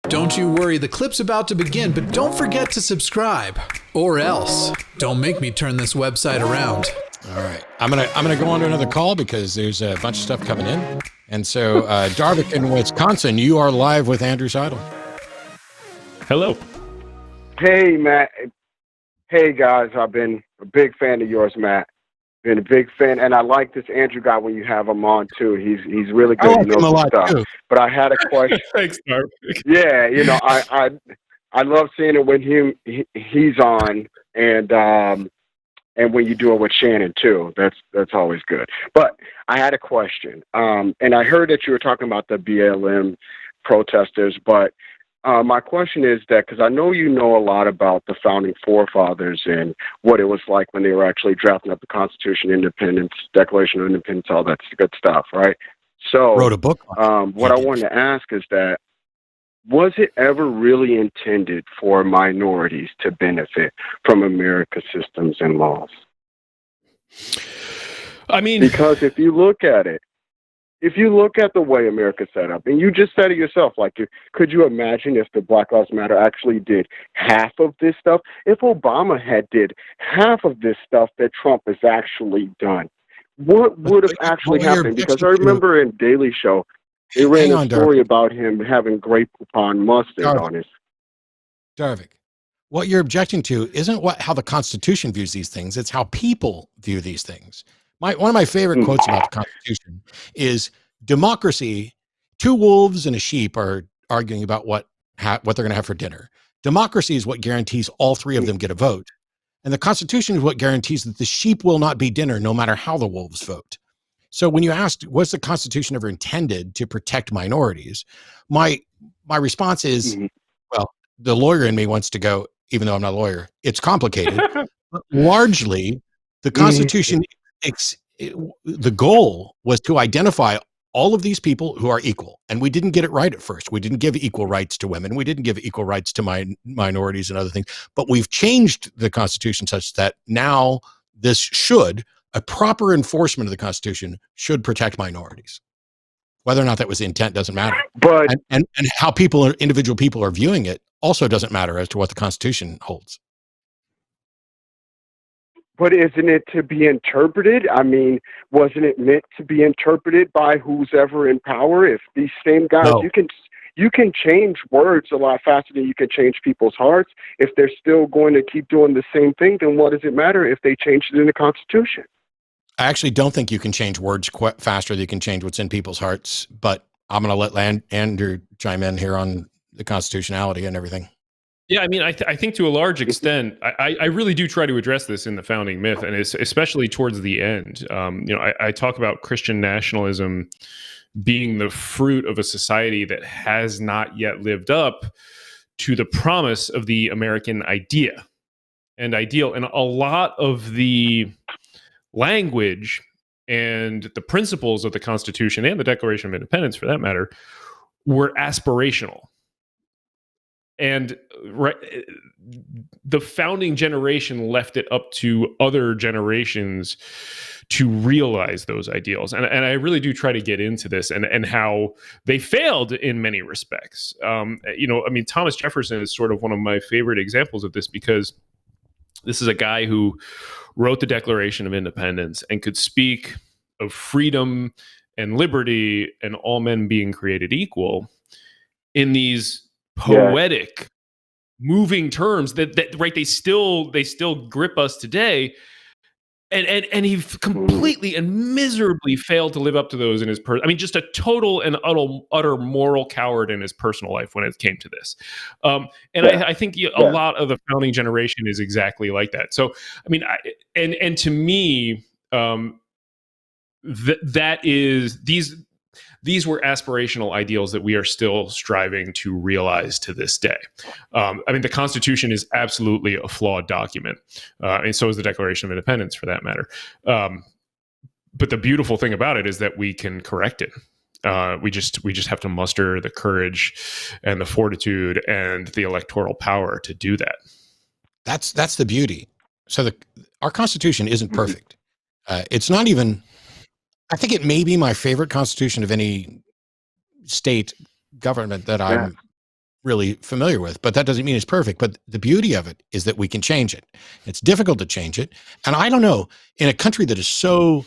Don't you worry, the clip's about to begin, but don't forget to subscribe. Or else, don't make me turn this website around. All right, I'm gonna go on to another call because there's a bunch of stuff coming in. And so, Darvic in Wisconsin, you are live with Andrew Seidel. Hello. Hey, Matt. Hey, guys. I've been a big fan of yours, Matt. Been a big fan, and I like this Andrew guy when you have him on too. He's really good. I like him a lot stuff. too. But I had a question. Thanks, Darvic. Yeah, you know, I love seeing it when he's on, and when you do it with Shannon too. That's always good. But I had a question, and I heard that you were talking about the BLM protesters, but my question is that, because I know you know a lot about the founding forefathers and what it was like when they were actually drafting up the Constitution, Independence, Declaration of Independence, all that good stuff, right? So, Wrote a book. What I wanted to ask is that, was it ever really intended for minorities to benefit from America's systems and laws? I mean, because if you look at the way America's set up, and you just said it yourself, like, could you imagine if the Black Lives Matter actually did half of this stuff? If Obama had did half of this stuff that Trump has actually done, what would have actually happened? Because I remember in Daily Show, they ran a story about him having grape upon mustard on his. Darvic, what you're objecting to isn't how the Constitution views these things. It's how people view these things. One of my favorite quotes about the Constitution is, democracy, two wolves and a sheep are arguing about what they're going to have for dinner. Democracy is what guarantees all three of them get a vote. And the Constitution is what guarantees that the sheep will not be dinner no matter how the wolves vote. So when you asked, was the Constitution ever intended to protect minorities? My response is, well, the lawyer in me wants to go, even though I'm not a lawyer, it's complicated. But largely, the Constitution, the goal was to identify all of these people who are equal. And we didn't get it right at first. We didn't give equal rights to women. We didn't give equal rights to minorities and other things. But we've changed the Constitution such that now a proper enforcement of the Constitution should protect minorities. Whether or not that was the intent doesn't matter. But and how individual people are viewing it also doesn't matter as to what the Constitution holds. But isn't it to be interpreted? I mean, wasn't it meant to be interpreted by who's ever in power? If these same guys, No. you can change words a lot faster than you can change people's hearts. If they're still going to keep doing the same thing, then what does it matter if they change it in the Constitution? I actually don't think you can change words faster than you can change what's in people's hearts, but I'm going to let Andrew chime in here on the constitutionality and everything. yeah, I mean, I think to a large extent, I really do try to address this in the founding myth, and especially towards the end. I talk about Christian nationalism being the fruit of a society that has not yet lived up to the promise of the American idea and ideal. And a lot of the language and the principles of the Constitution and the Declaration of Independence, for that matter, were aspirational. And the founding generation left it up to other generations to realize those ideals. And I really do try to get into this and how they failed in many respects. Thomas Jefferson is sort of one of my favorite examples of this, because this is a guy who wrote the Declaration of Independence and could speak of freedom and liberty and all men being created equal in these poetic, moving terms that right, they still grip us today. And he completely and miserably failed to live up to those in his just a total and utter moral coward in his personal life when it came to this. I think a lot of the founding generation is exactly like that. So, I mean, and to me, that is these were aspirational ideals that we are still striving to realize to this day. The Constitution is absolutely a flawed document, and so is the Declaration of Independence, for that matter. But the beautiful thing about it is that we can correct it. We just have to muster the courage and the fortitude and the electoral power to do that. That's the beauty. So our Constitution isn't perfect. It's not even. I think it may be my favorite constitution of any state government that I'm really familiar with, but that doesn't mean it's perfect. But the beauty of it is that we can change it. It's difficult to change it. And I don't know, in a country that is so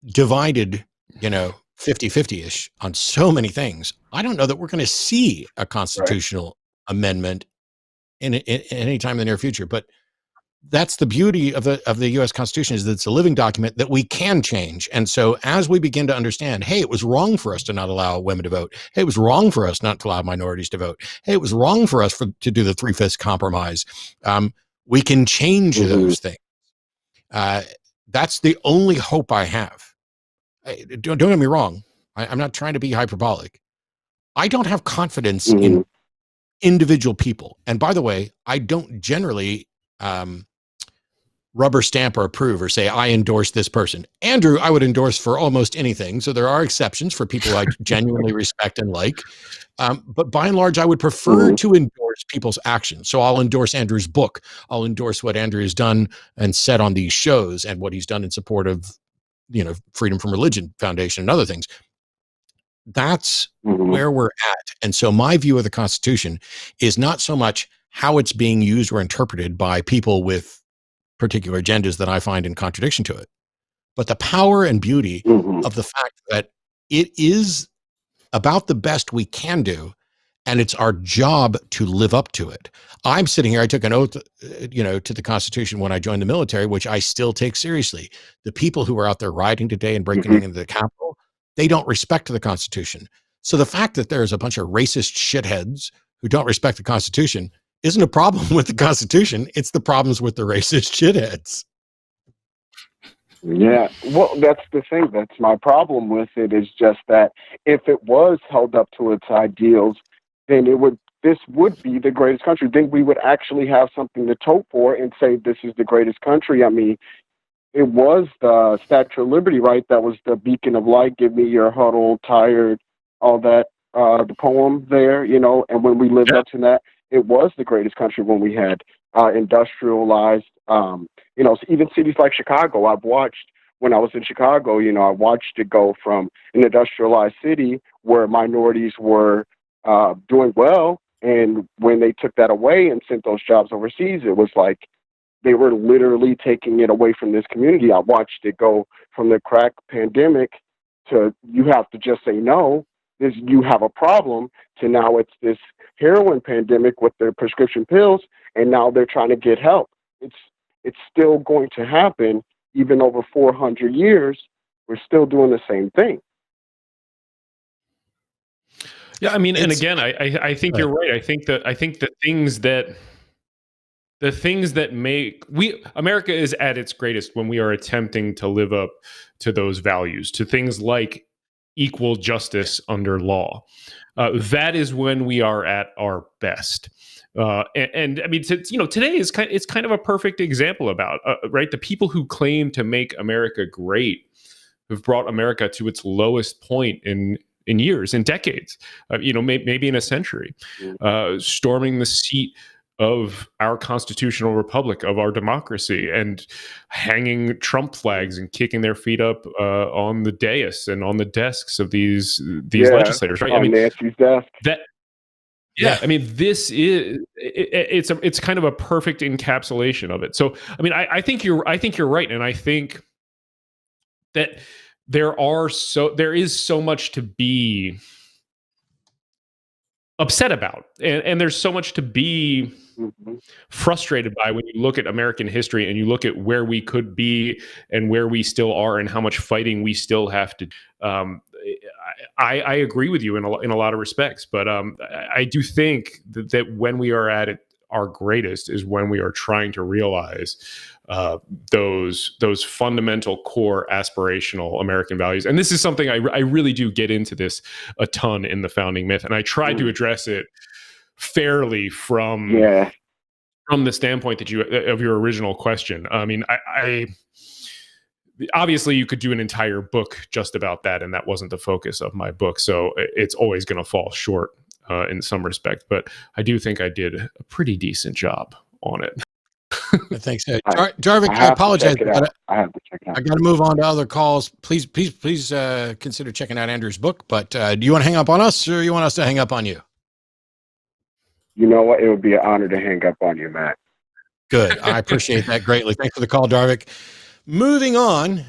divided, 50-50-ish on so many things, I don't know that we're going to see a constitutional amendment in any time in the near future. But that's the beauty of the U.S. Constitution, is that it's a living document that we can change. And so as we begin to understand, hey, it was wrong for us to not allow women to vote. Hey, it was wrong for us not to allow minorities to vote. Hey, it was wrong for us to do the 3/5 compromise. We can change those things. That's the only hope I have. Don't get me wrong. I'm not trying to be hyperbolic. I don't have confidence in individual people. And by the way, I don't generally rubber stamp or approve or say, I endorse this person. Andrew, I would endorse for almost anything. So there are exceptions for people I genuinely respect and like. But by and large, I would prefer to endorse people's actions. So I'll endorse Andrew's book. I'll endorse what Andrew has done and said on these shows and what he's done in support of, Freedom from Religion Foundation and other things. That's where we're at. And so my view of the Constitution is not so much how it's being used or interpreted by people with particular agendas that I find in contradiction to it, but the power and beauty of the fact that it is about the best we can do, and it's our job to live up to it. I'm sitting here, I took an oath, to the Constitution when I joined the military, which I still take seriously. The people who are out there rioting today and breaking into the Capitol, they don't respect the Constitution. So the fact that there's a bunch of racist shitheads who don't respect the Constitution isn't a problem with the Constitution. It's the problems with the racist shitheads. Yeah, well, that's the thing. That's my problem with it, is just that if it was held up to its ideals, then this would be the greatest country. Then we would actually have something to tote for and say this is the greatest country. I mean, it was the Statue of Liberty, right? That was the beacon of light. Give me your huddle, tired, all that. The poem there, and when we lived up to that, it was the greatest country when we had industrialized, even cities like Chicago. I've watched, when I was in Chicago, I watched it go from an industrialized city where minorities were doing well. And when they took that away and sent those jobs overseas, it was like they were literally taking it away from this community. I watched it go from the crack pandemic to you have to just say no, you have a problem, to now it's this heroin pandemic with their prescription pills, and now they're trying to get help. It's still going to happen. Even over 400 years, we're still doing the same thing. Yeah, I mean, and again, I think you're right. I think the things that make America is at its greatest when we are attempting to live up to those values, to things like equal justice under law. That is when we are at our best. And I mean, today is kind of a perfect example about right. The people who claim to make America great have brought America to its lowest point in years, in decades, maybe in a century, storming the seat of our constitutional republic, of our democracy, and hanging Trump flags and kicking their feet up on the dais and on the desks of these legislators. Right? On Nancy's desk. I mean, this is it's kind of a perfect encapsulation of it. So, I mean, I think you're right, and I think that there is so much to be upset about, and there's so much to be frustrated by when you look at American history and you look at where we could be and where we still are and how much fighting we still have to. I agree with you in a lot of respects, but I do think that when we are at our greatest is when we are trying to realize those fundamental core aspirational American values. And this is something I really do get into this a ton in the founding myth, and I tried to address it fairly from the standpoint of your original question. I mean, I obviously you could do an entire book just about that, and that wasn't the focus of my book, so it's always going to fall short in some respect, but I do think I did a pretty decent job on it. Thanks. Darvic, I apologize. I have to check it out. I got to move on to other calls. Please consider checking out Andrew's book, but do you want to hang up on us, or you want us to hang up on you? you know what? It would be an honor to hang up on you, Matt. Good. I appreciate that greatly. Thanks for the call, Darvic. Moving on,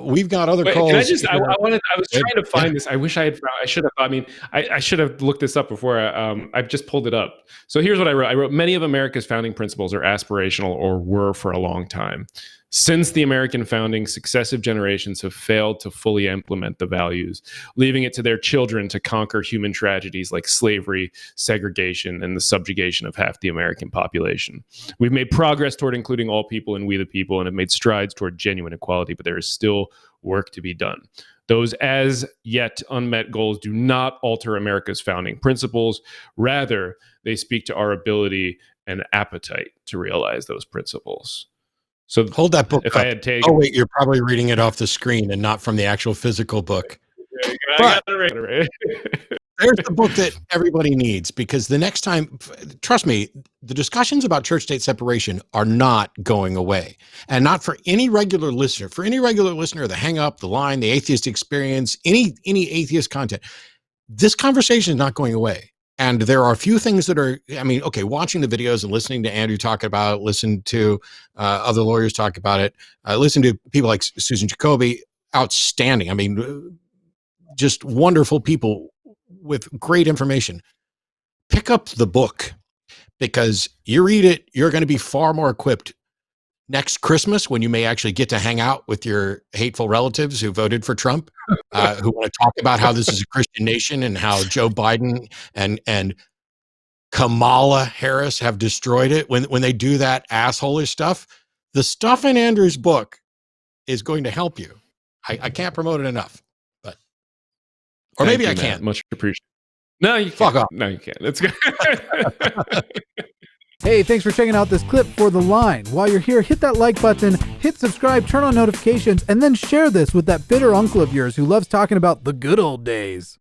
we've got other calls. Can I just? I was trying to find this. I wish I had found. I should have. I mean, I should have looked this up before. I've just pulled it up. So here's what I wrote. I wrote, many of America's founding principles are aspirational or were for a long time. Since the American founding, successive generations have failed to fully implement the values, leaving it to their children to conquer human tragedies like slavery, segregation, and the subjugation of half the American population. We've made progress toward including all people and we the people, and have made strides toward genuine equality, but there is still work to be done. Those as yet unmet goals do not alter America's founding principles. Rather, they speak to our ability and appetite to realize those principles. So hold that book if up. I had taken, oh wait, you're probably reading it off the screen and not from the actual physical book. But there's the book that everybody needs, because the next time, trust me, the discussions about church-state separation are not going away. And not for any regular listener. For any regular listener, the Hang Up, the Line, the Atheist Experience, any atheist content, this conversation is not going away. And there are a few things that are, I mean, okay, watching the videos and listening to Andrew talk about it, listen to other lawyers talk about it, listen to people like Susan Jacoby, outstanding. I mean, just wonderful people with great information. Pick up the book, because you read it, you're going to be far more equipped next Christmas, when you may actually get to hang out with your hateful relatives who voted for Trump, who want to talk about how this is a Christian nation and how Joe Biden and Kamala Harris have destroyed it. When they do that asshole-ish stuff, the stuff in Andrew's book is going to help you. I can't promote it enough, but, or maybe I can't. Much appreciated. No, you fuck off. No, you can't. That's good. Hey, thanks for checking out this clip for The Line. While you're here, hit that like button, hit subscribe, turn on notifications, and then share this with that bitter uncle of yours who loves talking about the good old days.